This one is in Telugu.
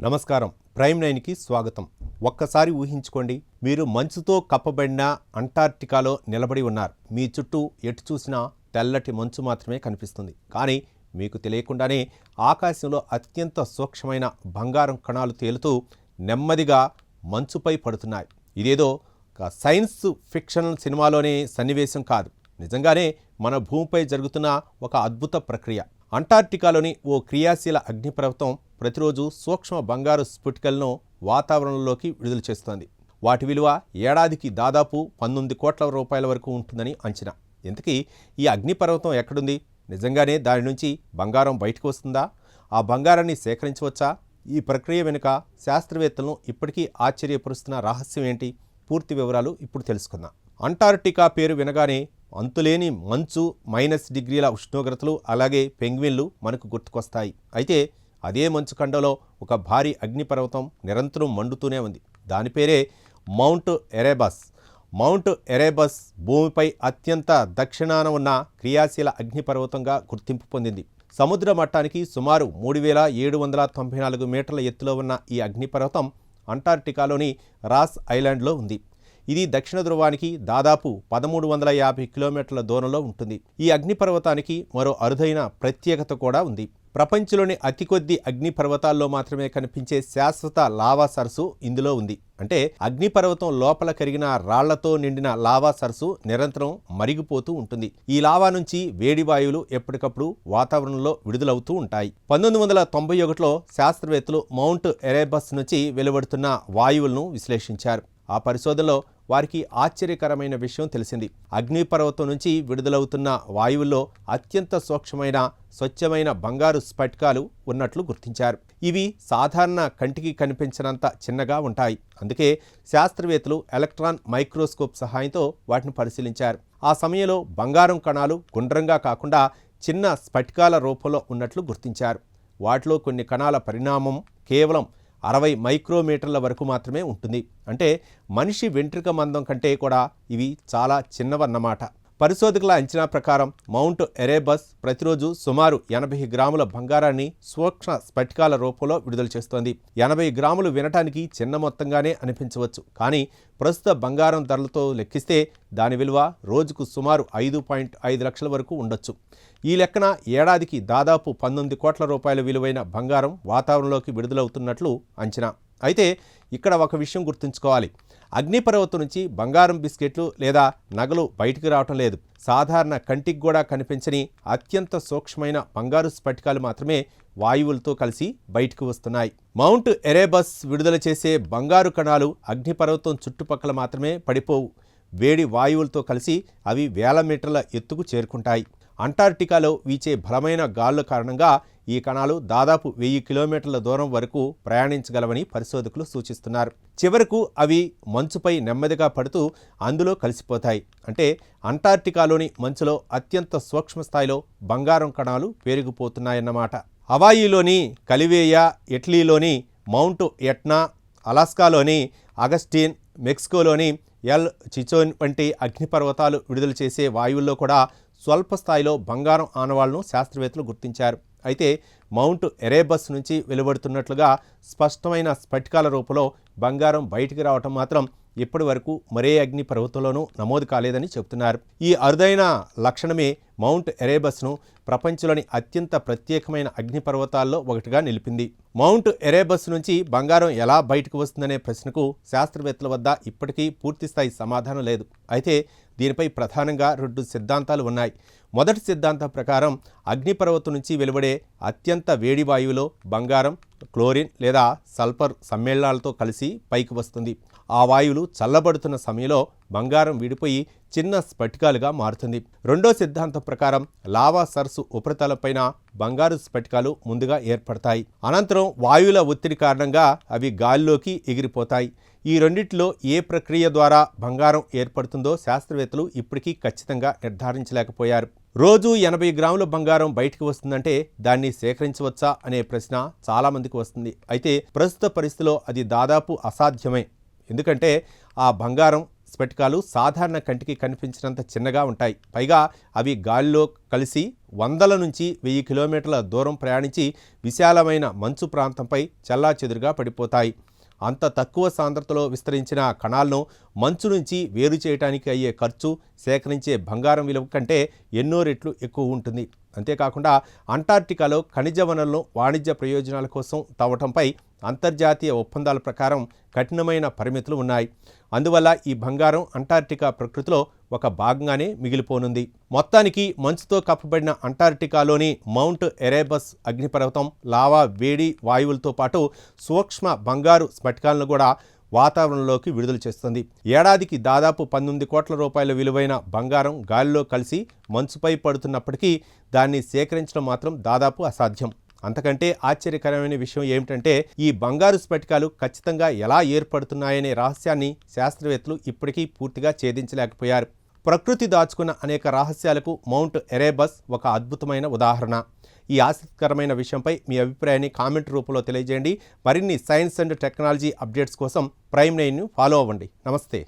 నమస్కారం. ప్రైమ్ 9కి స్వాగతం. ఒక్కసారి ఊహించుకోండి, మీరు మంచుతో కప్పబడిన అంటార్క్టికాలో నిలబడి ఉన్నారు. మీ చుట్టూ ఎటు చూసినా తెల్లటి మంచు మాత్రమే కనిపిస్తుంది. కానీ మీకు తెలియకుండానే ఆకాశంలో అత్యంత సూక్ష్మమైన బంగారం కణాలు తేలుతూ నెమ్మదిగా మంచుపై పడుతున్నాయి. ఇదేదో సైన్స్ ఫిక్షన్ సినిమాలోనే సన్నివేశం కాదు, నిజంగానే మన భూమిపై జరుగుతున్న ఒక అద్భుత ప్రక్రియ. అంటార్క్టికాలోని ఓ క్రియాశీల అగ్నిపర్వతం ప్రతిరోజు సూక్ష్మ బంగారు స్ఫటికలను వాతావరణంలోకి విడుదల చేస్తోంది. వాటి విలువ ఏడాదికి దాదాపు 19 కోట్ల రూపాయల వరకు ఉంటుందని అంచనా. ఇంతకీ ఈ అగ్నిపర్వతం ఎక్కడుంది? నిజంగానే దాని నుంచి బంగారం బయటకు వస్తుందా? ఆ బంగారాన్ని సేకరించవచ్చా? ఈ ప్రక్రియ వెనుక శాస్త్రవేత్తలను ఇప్పటికీ ఆశ్చర్యపరుస్తున్న రహస్యం ఏంటి? పూర్తి వివరాలు ఇప్పుడు తెలుసుకుందాం. అంటార్క్టికా పేరు వినగానే అంతులేని మంచు, -డిగ్రీల ఉష్ణోగ్రతలు, అలాగే పెంగ్విన్లు మనకు గుర్తుకొస్తాయి. అయితే అదే మంచు ఖండంలో ఒక భారీ అగ్నిపర్వతం నిరంతరం మండుతూనే ఉంది. దాని పేరే మౌంట్ ఎరెబస్. మౌంట్ ఎరెబస్ భూమిపై అత్యంత దక్షిణాన ఉన్న క్రియాశీల అగ్నిపర్వతంగా గుర్తింపు పొందింది. సముద్ర మట్టానికి సుమారు 3794 మీటర్ల ఎత్తులో ఉన్న ఈ అగ్నిపర్వతం అంటార్క్టికాలోని రాస్ ఐలాండ్లో ఉంది. ఇది దక్షిణ ధృవానికి దాదాపు 1350 కిలోమీటర్ల దూరంలో ఉంటుంది. ఈ అగ్నిపర్వతానికి మరో అరుదైన ప్రత్యేకత కూడా ఉంది. ప్రపంచంలోని అతి కొద్ది అగ్నిపర్వతాల్లో మాత్రమే కనిపించే శాశ్వత లావా సరస్సు ఇందులో ఉంది. అంటే అగ్నిపర్వతం లోపల కరిగిన రాళ్లతో నిండిన లావా సరస్సు నిరంతరం మరిగిపోతూ ఉంటుంది. ఈ లావా నుంచి వేడి వాయువులు ఎప్పటికప్పుడు వాతావరణంలో విడుదలవుతూ ఉంటాయి. 1991లో శాస్త్రవేత్తలు మౌంట్ ఎరెబస్ నుంచి వెలువడుతున్న వాయువులను విశ్లేషించారు. ఆ పరిశోధనలో వారికి ఆశ్చర్యకరమైన విషయం తెలిసింది. అగ్నిపర్వతం నుంచి విడుదలవుతున్న వాయువుల్లో అత్యంత సూక్ష్మమైన స్వచ్ఛమైన బంగారు స్ఫటికాలు ఉన్నట్లు గుర్తించారు. ఇవి సాధారణ కంటికి కనిపించినంత చిన్నగా ఉంటాయి. అందుకే శాస్త్రవేత్తలు ఎలక్ట్రాన్ మైక్రోస్కోప్ సహాయంతో వాటిని పరిశీలించారు. ఆ సమయంలో బంగారం కణాలు గుండ్రంగా కాకుండా చిన్న స్ఫటికాల రూపంలో ఉన్నట్లు గుర్తించారు. వాటిలో కొన్ని కణాల పరిణామం కేవలం 60 మైక్రోమీటర్ల వరకు మాత్రమే ఉంటుంది. అంటే మనిషి వెంట్రుక మందం కంటే కూడా ఇవి చాలా చిన్నవన్నమాట. పరిశోధకుల అంచనా ప్రకారం మౌంట్ ఎరెబస్ ప్రతిరోజు సుమారు 80 గ్రాముల బంగారాన్ని సూక్ష్మ స్ఫటికాల రూపంలో విడుదల చేస్తోంది. 80 గ్రాములు వినటానికి చిన్న మొత్తంగానే అనిపించవచ్చు, కానీ ప్రస్తుత బంగారం ధరలతో లెక్కిస్తే దాని విలువ రోజుకు సుమారు 5.5 లక్షల వరకు ఉండొచ్చు. ఈ లెక్కన ఏడాదికి దాదాపు 19 కోట్ల రూపాయల విలువైన బంగారం వాతావరణంలోకి విడుదలవుతున్నట్లు అంచనా. అయితే ఇక్కడ ఒక విషయం గుర్తుంచుకోవాలి. అగ్నిపర్వతం నుంచి బంగారం బిస్కెట్లు లేదా నగలు బయటికి రావటం లేదు. సాధారణ కంటికి కూడా కనిపించని అత్యంత సూక్ష్మమైన బంగారు స్ఫటికాలు మాత్రమే వాయువులతో కలిసి బయటకు వస్తున్నాయి. మౌంట్ ఎరెబస్ విడుదల చేసే బంగారు కణాలు అగ్నిపర్వతం చుట్టుపక్కల మాత్రమే పడిపోవు. వేడి వాయువులతో కలిసి అవి వేల మీటర్ల ఎత్తుకు చేరుకుంటాయి. అంటార్క్టికాలో వీచే బలమైన గాలుల కారణంగా ఈ కణాలు దాదాపు 1000 కిలోమీటర్ల దూరం వరకు ప్రయాణించగలవని పరిశోధకులు సూచిస్తున్నారు. చివరకు అవి మంచుపై నెమ్మదిగా పడుతూ అందులో కలిసిపోతాయి. అంటే అంటార్క్టికాలోని మంచులో అత్యంత సూక్ష్మ స్థాయిలో బంగారం కణాలు పేరుకుపోతున్నాయన్నమాట. హవాయిలోని కలివేయ, ఇటలీలోని మౌంట్ ఎట్నా, అలాస్కాలోని అగస్టిన్, మెక్సికోలోని ఎల్ చిచోన్ వంటి అగ్నిపర్వతాలు విడుదల చేసే వాయువుల్లో కూడా స్వల్ప స్థాయిలో బంగారం ఆనవాళ్లను శాస్త్రవేత్తలు గుర్తించారు. అయితే మౌంట్ ఎరెబస్ నుంచి వెలువడుతున్నట్లుగా స్పష్టమైన స్ఫటికాల రూపంలో బంగారం బయటికి రావటం మాత్రం ఇప్పటి వరకు మరే అగ్ని పర్వతంలోనూ నమోదు కాలేదని చెబుతున్నారు. ఈ అరుదైన లక్షణమే మౌంట్ ఎరెబస్ను ప్రపంచంలోని అత్యంత ప్రత్యేకమైన అగ్నిపర్వతాల్లో ఒకటిగా నిలిపింది. మౌంట్ ఎరెబస్ నుంచి బంగారం ఎలా బయటకు వస్తుందనే ప్రశ్నకు శాస్త్రవేత్తల వద్ద ఇప్పటికీ పూర్తిస్థాయి సమాధానం లేదు. అయితే దీనిపై ప్రధానంగా 2 సిద్ధాంతాలు ఉన్నాయి. మొదటి సిద్ధాంతం ప్రకారం అగ్నిపర్వతం నుంచి వెలువడే అత్యంత వేడి వాయువులో బంగారం, క్లోరిన్ లేదా సల్ఫర్ సమ్మేళనాలతో కలిసి పైకి వస్తుంది. ఆ వాయువులు చల్లబడుతున్న సమయంలో బంగారం విడిపోయి చిన్న స్ఫటికాలుగా మారుతుంది. రెండో సిద్ధాంతం ప్రకారం లావా సరస్సు ఉపరితలంపైన బంగారు స్ఫటికాలు ముందుగా ఏర్పడతాయి. అనంతరం వాయువుల ఒత్తిడి కారణంగా అవి గాలిలోకి ఎగిరిపోతాయి. ఈ రెండిట్లో ఏ ప్రక్రియ ద్వారా బంగారం ఏర్పడుతుందో శాస్త్రవేత్తలు ఇప్పటికీ ఖచ్చితంగా నిర్ధారించలేకపోయారు. రోజు 80 గ్రాముల బంగారం బయటకు వస్తుందంటే దాన్ని సేకరించవచ్చా అనే ప్రశ్న చాలామందికి వస్తుంది. అయితే ప్రస్తుత పరిస్థితిలో అది దాదాపు అసాధ్యమే. ఎందుకంటే ఆ బంగారం స్ఫటికాలు సాధారణ కంటికి కనిపించినంత చిన్నగా ఉంటాయి. పైగా అవి గాలిలో కలిసి 100 నుంచి 1000 కిలోమీటర్ల దూరం ప్రయాణించి విశాలమైన మంచు ప్రాంతంపై చెల్లాచెదురుగా పడిపోతాయి. అంత తక్కువ సాంద్రతలో విస్తరించిన కణాలను మంచు నుంచి వేరు చేయడానికి అయ్యే ఖర్చు సేకరించే బంగారం విలువ కంటే ఎన్నో రెట్లు ఎక్కువ ఉంటుంది. అంతేకాకుండా అంటార్క్టికాలో ఖనిజ వనరులను వాణిజ్య ప్రయోజనాల కోసం తవ్వటంపై అంతర్జాతీయ ఒప్పందాల ప్రకారం కఠినమైన పరిమితులు ఉన్నాయి. అందువల్ల ఈ బంగారం అంటార్క్టికా ప్రకృతిలో ఒక భాగంగానే మిగిలిపోనుంది. మొత్తానికి మంచుతో కప్పబడిన అంటార్క్టికాలోని మౌంట్ ఎరేబస్ అగ్నిపర్వతం లావా వేడి వాయువులతో పాటు సూక్ష్మ బంగారు స్ఫటికాలను కూడా వాతావరణంలోకి విడుదల చేస్తుంది. ఏడాదికి దాదాపు 19 కోట్ల రూపాయల విలువైన బంగారం గాలిలో కలిసి మంచుపై పడుతున్నప్పటికీ దాన్ని సేకరించడం మాత్రం దాదాపు అసాధ్యం. అంతకంటే ఆశ్చర్యకరమైన విషయం ఏమిటంటే ఈ బంగారు స్ఫటికాలు ఖచ్చితంగా ఎలా ఏర్పడుతున్నాయనే రహస్యాన్ని శాస్త్రవేత్తలు ఇప్పటికీ పూర్తిగా ఛేదించలేకపోయారు. ప్రకృతి దాచుకున్న అనేక రహస్యాలకు మౌంట్ ఎరేబస్ ఒక అద్భుతమైన ఉదాహరణ. ఈ ఆసక్తికరమైన విషయంపై మీ అభిప్రాయాన్ని కామెంట్ రూపంలో తెలియజేయండి. మరిన్ని సైన్స్ అండ్ టెక్నాలజీ అప్డేట్స్ కోసం ప్రైమ్9ను ఫాలో అవ్వండి. నమస్తే.